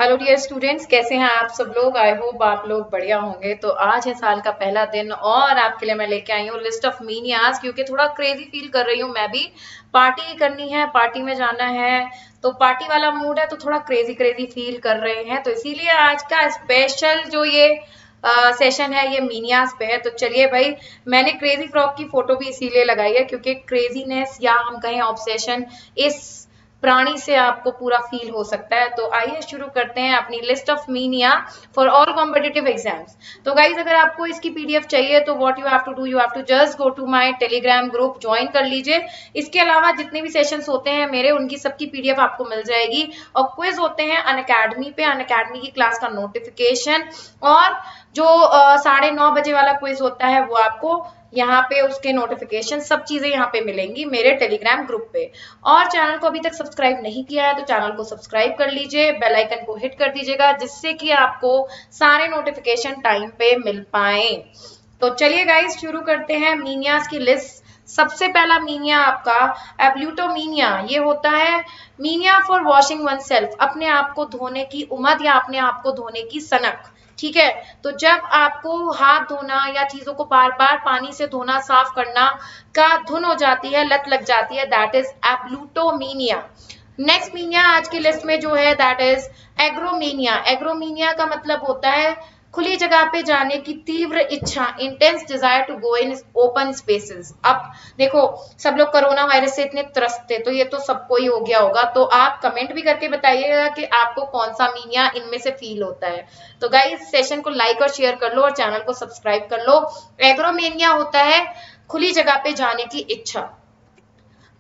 Hello dear students, कैसे हैं आप सब लोग। आई होप आप लोग बढ़िया होंगे। तो आज है साल का पहला दिन और आपके लिए मैं लेके आई हूँ लिस्ट ऑफ मीनियाज, क्योंकि थोड़ा क्रेजी फील कर रही हूँ मैं भी। पार्टी करनी है, पार्टी में जाना है, तो पार्टी वाला मूड है, तो थोड़ा क्रेजी क्रेजी फील कर रहे हैं। तो इसीलिए आज का स्पेशल जो ये सेशन है ये मीनियाज पे है। तो चलिए भाई, मैंने क्रेजी फ्रॉक की फोटो भी इसीलिए लगाई है क्योंकि क्रेजीनेस या हम कहें ऑब्सेशन इस प्राणी से आपको पूरा फील हो सकता है। तो आइए शुरू करते हैं अपनी list of mania for all competitive exams. तो गाइज, अगर आपको इसकी पीडीएफ चाहिए तो what you have to do, you have to just go to my Telegram group, join कर लीजिए। इसके अलावा जितने भी सेशंस होते हैं मेरे, उनकी सबकी पीडीएफ आपको मिल जाएगी। और क्विज होते हैं अनअकैडमी पे, अनअकैडमी की क्लास का नोटिफिकेशन और जो 9:30 बजे वाला क्विज होता है वो आपको यहाँ पे उसके नोटिफिकेशन, सब चीजें यहाँ पे मिलेंगी मेरे टेलीग्राम ग्रुप पे। और चैनल को अभी तक सब्सक्राइब नहीं किया है तो चैनल को सब्सक्राइब कर लीजिए, बेल आइकन को हिट कर दीजिएगा, जिससे कि आपको सारे नोटिफिकेशन टाइम पे मिल पाए। तो चलिए गाइस, शुरू करते हैं मीनियाज की लिस्ट। सबसे पहला मीनिया आपका एब्ल्यूटोमीनिया। ये होता है mania for washing one self, अपने आप को धोने की उमद या अपने आप को धोने की सनक। ठीक है, तो जब आपको हाथ धोना या चीजों को बार बार पानी से धोना, साफ करना का धुन हो जाती है, लत लग जाती है, दैट इज एब्लूटोमीनिया। नेक्स्ट मीनिया आज की लिस्ट में जो है दैट इज एग्रोमीनिया। एग्रोमीनिया का मतलब होता है खुली जगह पे जाने की तीव्र इच्छा, intense desire to go in open spaces. अब देखो, सब लोग कोरोना वायरस से इतने त्रस्त थे, तो ये तो सबको ही हो गया होगा। तो आप कमेंट भी करके बताइएगा कि आपको कौन सा मीनिया इनमें से फील होता है। तो गाइस, सेशन को लाइक और शेयर कर लो और चैनल को सब्सक्राइब कर लो। एग्रोमीनिया होता है खुली जगह पे जाने की इच्छा।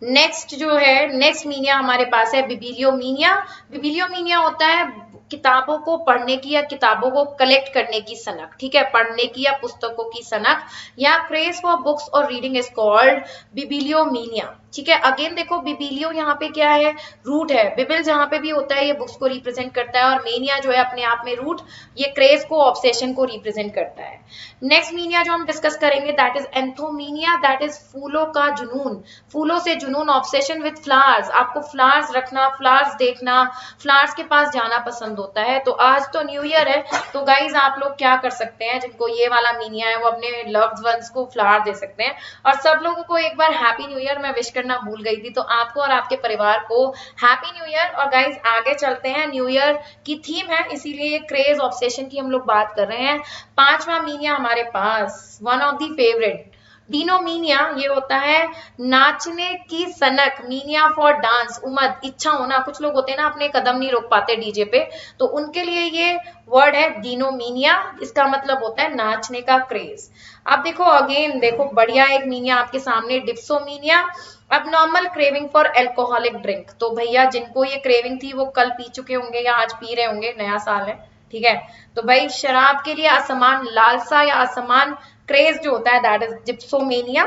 नेक्स्ट जो है, नेक्स्ट मीनिया हमारे पास है बिबिलियोमीनिया। बिबिलियोमीनिया होता है किताबों को पढ़ने की या किताबों को कलेक्ट करने की सनक। ठीक है, पढ़ने की या पुस्तकों की सनक, या क्रेज फॉर बुक्स और रीडिंग इज कॉल्ड बिबिलियोमीनिया। ठीक है, अगेन देखो, बिबिलियो यहाँ पे क्या है, रूट है। बिबिल जहां पे भी होता है ये बुक्स को रिप्रेजेंट करता है, और मेनिया जो है अपने आप में रूट, ये क्रेज को, ऑब्सेशन को रिप्रेजेंट करता है। नेक्स्ट मीनिया जो हम डिस्कस करेंगे दैट इज एंथोमीनिया, दैट इज फूलों का जुनून, फूलों से जुनून, ऑब्सेशन विद फ्लावर्स। आपको फ्लावर्स रखना, फ्लावर्स देखना, फ्लावर्स के पास जाना पसंद होता है। तो आज तो न्यू ईयर है, तो गाइज आप लोग क्या कर सकते हैं, जिनको ये वाला मीनिया है वो अपने लव्ड वंस को फ्लावर दे सकते हैं। और सब लोगों को एक बार हैप्पी न्यू ईयर मैं विश करना भूल गई थी, तो आपको और आपके परिवार को हैप्पी न्यू ईयर। और गाइज आगे चलते हैं, न्यू ईयर की थीम है इसीलिए क्रेज ऑब्सेशन की हम लोग बात कर रहे हैं। पांचवा मीनिया हमारे पास, वन ऑफ द फेवरेट, डिनोमीनिया। ये होता है नाचने की सनक, मीनिया फॉर डांस, उमद, इच्छा होना। कुछ लोग होते हैं ना, अपने कदम नहीं रोक पाते डीजे पे, तो उनके लिए ये वर्ड है डिनोमीनिया। इसका मतलब होता है नाचने का क्रेज। अब देखो, अगेन देखो, बढ़िया एक मीनिया आपके सामने, डिप्सोमीनिया, अब normal craving for alcoholic drink. तो भैया जिनको ये क्रेविंग थी वो कल पी चुके होंगे या आज पी रहे होंगे, नया साल है। ठीक है, तो भाई शराब के लिए असमान लालसा या असमान क्रेज जो होता है दैट इज जिप्सोमेनिया।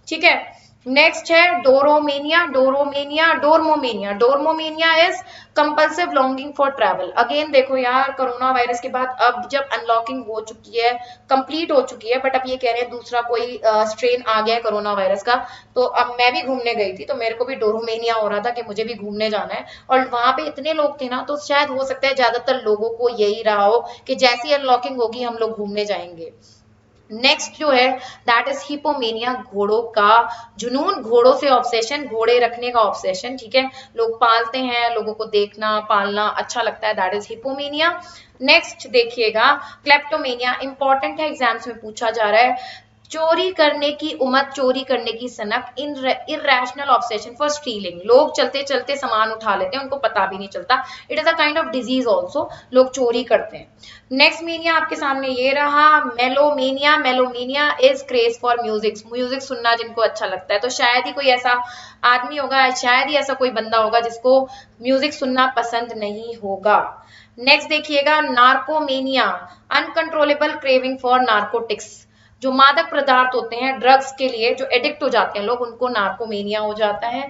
ठीक है, नेक्स्ट है dromomania. Dromomania, dromomania, dromomania is compulsive longing for travel. Again देखो यार, कोरोना वायरस के बाद अब जब अनलॉकिंग हो चुकी है, कंप्लीट हो चुकी है, बट अब ये कह रहे हैं दूसरा कोई स्ट्रेन आ गया है कोरोना वायरस का। तो अब मैं भी घूमने गई थी, तो मेरे को भी डोरोमेनिया हो रहा था कि मुझे भी घूमने जाना है, और वहां पे इतने लोग थे ना, तो शायद हो सकता है ज्यादातर लोगों को यही रहा हो कि जैसी अनलॉकिंग होगी हम लोग घूमने जाएंगे। नेक्स्ट जो है दैट इज हिपोमेनिया, घोड़ों का जुनून, घोड़ों से ऑब्सेशन, घोड़े रखने का ऑब्सेशन। ठीक है, लोग पालते हैं, लोगों को देखना पालना अच्छा लगता है, दैट इज हिपोमेनिया। नेक्स्ट देखिएगा, क्लेप्टोमेनिया, इंपॉर्टेंट है, एग्जाम्स में पूछा जा रहा है। चोरी करने की उमद, चोरी करने की सनक, इररेशनल ऑब्सेशन फॉर स्टीलिंग। लोग चलते चलते सामान उठा लेते हैं, उनको पता भी नहीं चलता। It is a kind of disease also, लोग चोरी करते हैं। नेक्स्ट मीनिया आपके सामने ये रहा, melomania. Melomania is craze for music, music सुनना जिनको अच्छा लगता है। तो शायद ही कोई ऐसा आदमी होगा, शायद ही ऐसा कोई बंदा होगा जिसको म्यूजिक सुनना पसंद नहीं होगा। नेक्स्ट देखिएगा, नार्कोमेनिया, अनकंट्रोलेबल क्रेविंग फॉर नार्कोटिक्स। जो मादक पदार्थ होते हैं, ड्रग्स के लिए जो एडिक्ट हो जाते हैं लोग, उनको नार्कोमेनिया हो जाता है।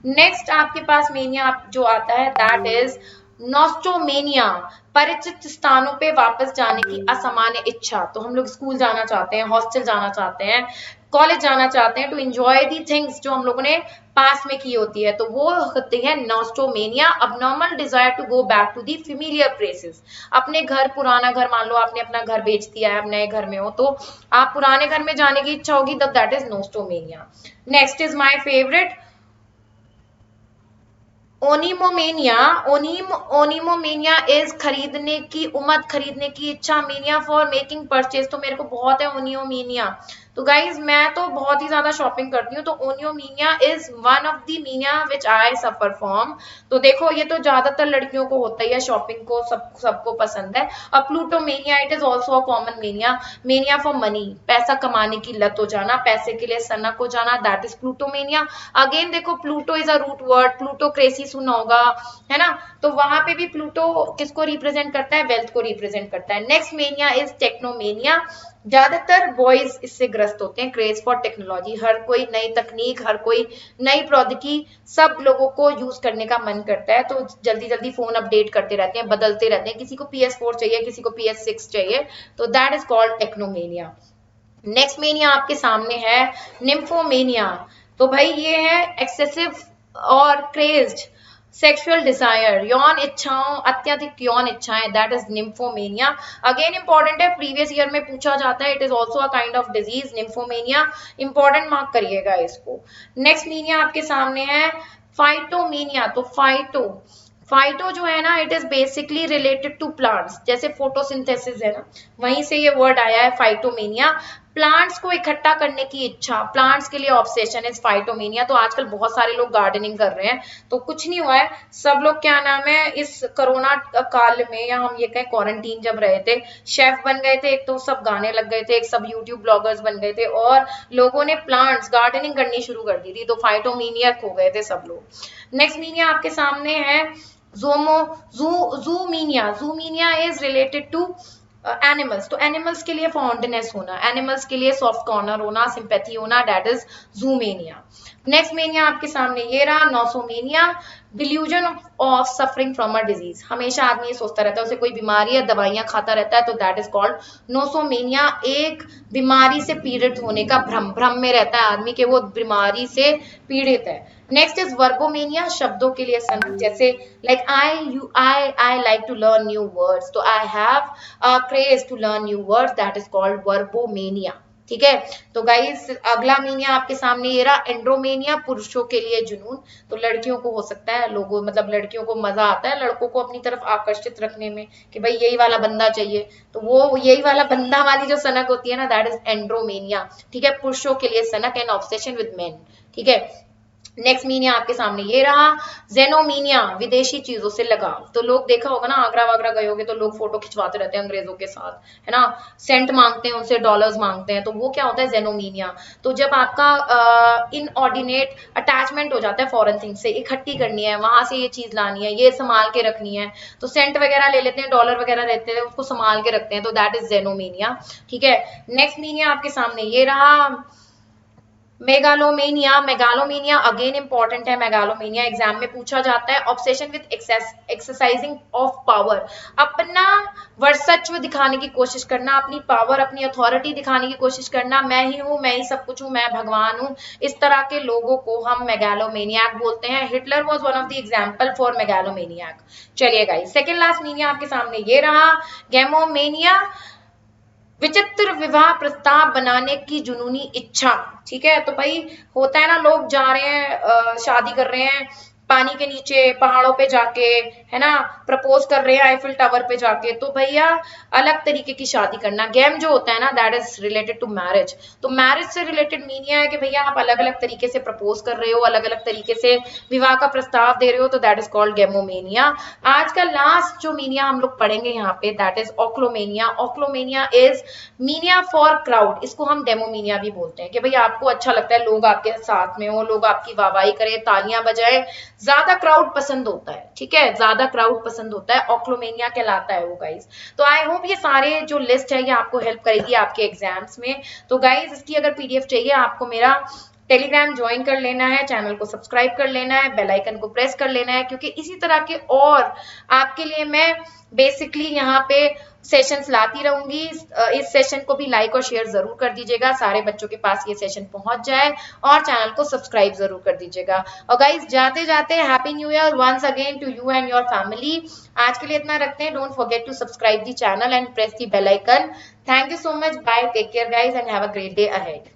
नेक्स्ट आपके पास मेनिया जो आता है दैट इज नॉस्टोमेनिया, परिचित स्थानों पे वापस जाने की असामान्य इच्छा। तो हम लोग स्कूल जाना चाहते हैं, हॉस्टल जाना चाहते हैं, कॉलेज जाना चाहते हैं टू एंजॉय दी थिंग्स जो हम लोगों ने पास में की होती है, तो वो होती है nostomania, abnormal desire to go back to the familiar places. अपने घर, पुराना घर, मान लो आपने अपना घर बेच दिया है, आप नए घर में हो, तो आप पुराने घर में जाने की इच्छा होगी, तब that is nostomania. Next is my favourite, oniomania. Oniomania is खरीदने की उमद, खरीदने की इच्छा, मेनिया फॉर मेकिंग परचेज, तो मेरे को बहुत है ओनियोमेनिया। तो गाइज मैं तो बहुत ही ज्यादा शॉपिंग करती हूँ, तो oniomania is one of the mania which I suffer from. तो देखो ये तो ज्यादातर लड़कियों को होता ही है, शॉपिंग को सबको पसंद है। और plutomania, it is also a common mania, mania for money, पैसा कमाने की लत हो जाना, पैसे के लिए सनक हो जाना, दैट इज प्लूटोमेनिया। अगेन देखो Pluto is a root word, plutocracy सुना होगा, है ना, तो वहां पे भी प्लूटो किसको रिप्रेजेंट करता है, वेल्थ को रिप्रेजेंट करता है। नेक्स्ट मेनिया इज टेक्नोमेनिया, ज्यादातर बॉयज इससे ग्रस्त होते हैं, क्रेज फॉर टेक्नोलॉजी, हर कोई नई तकनीक, हर कोई नई प्रौद्योगिकी सब लोगों को यूज करने का मन करता है, तो जल्दी जल्दी फोन अपडेट करते रहते हैं, बदलते रहते हैं, किसी को PS4 चाहिए, किसी को PS6 चाहिए, तो that is called technomania. Next mania आपके सामने है निम्फोमेनिया। तो भाई ये है एक्सेसिव और क्रेज्ड सेक्सुअल डिजायर, यौन इच्छाओं, अत्यधिक यौन इच्छाएं, that is nymphomania. Again important है, प्रीवियस ईयर में पूछा जाता है, it is also a kind of disease nymphomania, important mark करिएगा इसको। नेक्स्ट मीनिया आपके सामने है फाइटोमेनिया। तो फाइटो जो है ना, it is basically related to plants, जैसे फोटोसिंथेसिस है ना, वहीं से ये वर्ड आया है फाइटोमेनिया। प्लांट्स को इकट्ठा करने की इच्छा, प्लांट्स के लिए ऑब्सेशन इज फाइटोमेनिया। तो आजकल बहुत सारे लोग गार्डनिंग कर रहे हैं, तो कुछ नहीं हुआ है, सब लोग क्या नाम है इस कोरोना काल में, या हम ये कहें क्वारंटीन जब रहे थे, शेफ बन गए थे, एक तो सब गाने लग गए थे, एक सब यूट्यूब ब्लॉगर्स बन गए थे, और लोगों ने प्लांट्स गार्डनिंग करनी शुरू कर दी थी, तो फाइटोमेनिया हो गए थे सब लोग। नेक्स्ट मीनिया आपके सामने है जोमो zoomania. Zoomania is related to animals, तो एनिमल्स के लिए फॉन्डनेस होना, एनिमल्स के लिए सॉफ्ट कॉर्नर होना, सिंपैथी होना, that is zoomania. Next mania आपके सामने ये रहा nosomania, delusion of suffering from a disease, हमेशा आदमी ये सोचता रहता है उसे कोई बीमारी है, दवाइयां खाता रहता है, तो दैट इज कॉल्ड नोसोमेनिया, एक बीमारी से पीड़ित होने का भ्रम, भ्रम में रहता है आदमी के वो बीमारी से पीड़ित है। नेक्स्ट इज वर्बोमेनिया, शब्दों के लिए सनक, जैसे like I like to learn new words, तो I have a craze to learn new words, that is called verbomania. ठीक है, तो गाइस अगला मीनिया आपके सामने ये रहा एंड्रोमेनिया, पुरुषों के लिए जुनून, तो लड़कियों को हो सकता है, लोगों मतलब लड़कियों को मजा आता है लड़कों को अपनी तरफ आकर्षित रखने में, कि भाई यही वाला बंदा चाहिए, तो वो यही वाला बंदा वाली जो सनक होती है ना, दैट इज एंड्रोमेनिया। ठीक है, पुरुषों के लिए सनक, एंड ऑब्सेशन विद मेन। ठीक है, नेक्स्ट मीनिया आपके सामने ये रहा जेनोमीनिया, विदेशी चीजों से लगाव, तो लोग देखा होगा ना, आगरा वागरा गए होगे तो लोग फोटो खिंचवाते रहते हैं अंग्रेजों के साथ, है ना, सेंट मांगते हैं उनसे, डॉलर्स मांगते हैं, तो वो क्या होता है जेनोमीनिया। तो जब आपका इनऑर्डिनेट अटैचमेंट हो जाता है फॉरेन थिंग से, इकट्ठी करनी है, वहां से ये चीज लानी है, ये संभाल के रखनी है, तो सेंट वगैरह ले लेते हैं, डॉलर वगैरह रहते हैं, उसको संभाल के रखते हैं, तो दैट इज जेनोमीनिया। ठीक है, नेक्स्ट मीनिया आपके सामने ये रहा मेगालोमेनिया। मेगालोमेनिया अगेन इंपॉर्टेंट है, मेगालोमेनिया एग्जाम में पूछा जाता है, obsession with exercising of power, अपना वर्चस्व दिखाने की कोशिश करना, अपनी पावर, अपनी अथॉरिटी दिखाने की कोशिश करना, मैं ही हूँ, मैं ही सब कुछ हूँ, मैं भगवान हूँ, इस तरह के लोगों को हम मेगालोमेनियक बोलते हैं। Hitler was one of the example for megalomaniac. चलिए गाइस, सेकंड लास्ट मीनिया आपके सामने ये रहा गैमोमेनिया, विचित्र विवाह प्रस्ताव बनाने की जुनूनी इच्छा। ठीक है, तो भाई होता है ना, लोग जा रहे हैं शादी कर रहे हैं पानी के नीचे, पहाड़ों पे जाके, है ना, प्रपोज कर रहे हैं आईफिल टावर पे जाके, तो भैया अलग तरीके की शादी करना। गेम जो होता है ना, that is related to marriage, तो मैरिज से रिलेटेड मीनिंग है कि भैया आप अलग अलग तरीके से प्रपोज कर रहे हो, अलग अलग तरीके से विवाह का प्रस्ताव दे रहे हो, तो दैट इज कॉल्ड गेमोमेनिया। आज का लास्ट जो मीनिया हम लोग पढ़ेंगे यहाँ पे, that is ochlomania. Ochlomania is mania for crowd, इसको हम डेमोमीनिया भी बोलते हैं, कि भाई आपको अच्छा लगता है लोग आपके साथ में हो, लोग आपकी वाहवाही करें, तालियां बजाएं, ज्यादा क्राउड पसंद होता है। ठीक है, ज्यादा क्राउड पसंद होता है, ओक्लोमेनिया कहलाता है वो गाइज। तो आई होप ये सारे जो लिस्ट है ये आपको हेल्प करेगी आपके एग्जाम्स में। तो गाइज इसकी अगर PDF चाहिए आपको, मेरा टेलीग्राम ज्वाइन कर लेना है, चैनल को सब्सक्राइब कर लेना है, बेल आइकन को प्रेस कर लेना है, क्योंकि इसी तरह के और आपके लिए मैं बेसिकली यहाँ पे सेशंस लाती रहूंगी। इस सेशन को भी लाइक और शेयर जरूर कर दीजिएगा, सारे बच्चों के पास ये सेशन पहुंच जाए, और चैनल को सब्सक्राइब जरूर कर दीजिएगा। और गाइज जाते जाते happy new year once again to you and your family. आज के लिए इतना रखते हैं। Don't forget to subscribe the channel and press the bell icon. Thank you so much, bye, take care guys and have a great day ahead.